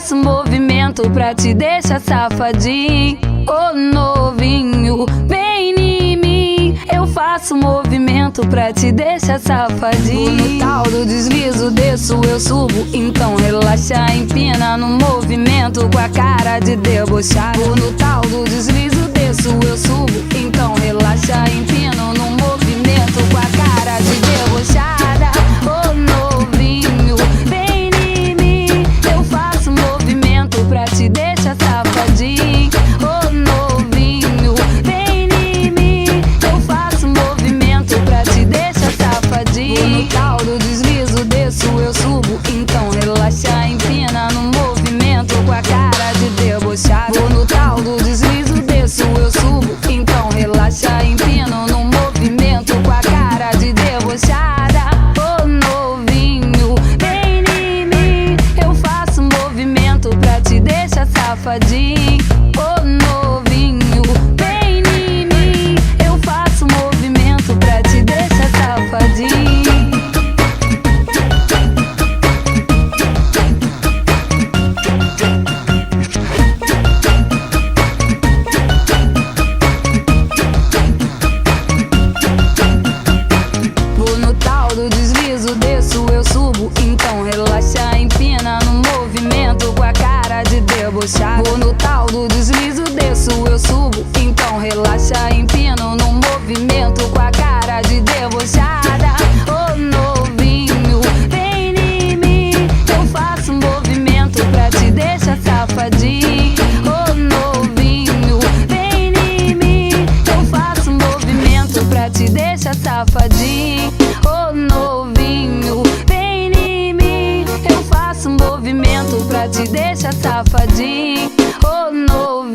faço movimento pra te deixar safadinho. Ô novinho, vem em mim. Eu faço movimento pra te deixar safadinho. No tal do deslizo, desço, eu subo. Então relaxa, empina no movimento com a cara de debochado. No tal do deslizo, desço, eu subo. Então relaxa, empino no movimento com a cara de debochada. Ô novinho, vem em mim. Eu faço movimento pra te deixar safadinho. Ô novinho, vem em mim. Eu faço movimento pra te deixar safadinho. No tal do deslizo, desço, eu subo. Então relaxa, empina no movimento com a cara de debochado. No tal do deslizo, desço, eu subo. Então relaxa, empino no movimento com a cara de debochada. Ô novinho, vem em mim. Eu faço movimento pra te deixar safadinho. Ô novinho, vem em mim. Eu faço movimento pra te deixar safadinho. Vou no tal do deslizo, desço, eu subo. Então relaxa, empina no movimento com a cara de debochado. Vou no tal do deslizo, desço, eu subo. Então relaxa, empino no movimento com a cara de debochada. Ô novinho, vem em mim. Eu faço movimento pra te deixar safadinho. Ô novinho, vem em mim. Eu faço movimento pra te deixar safadinho. Ô novinho, vem em mim. Eu faço movimento pra te deixar safadinho. Ô novinho.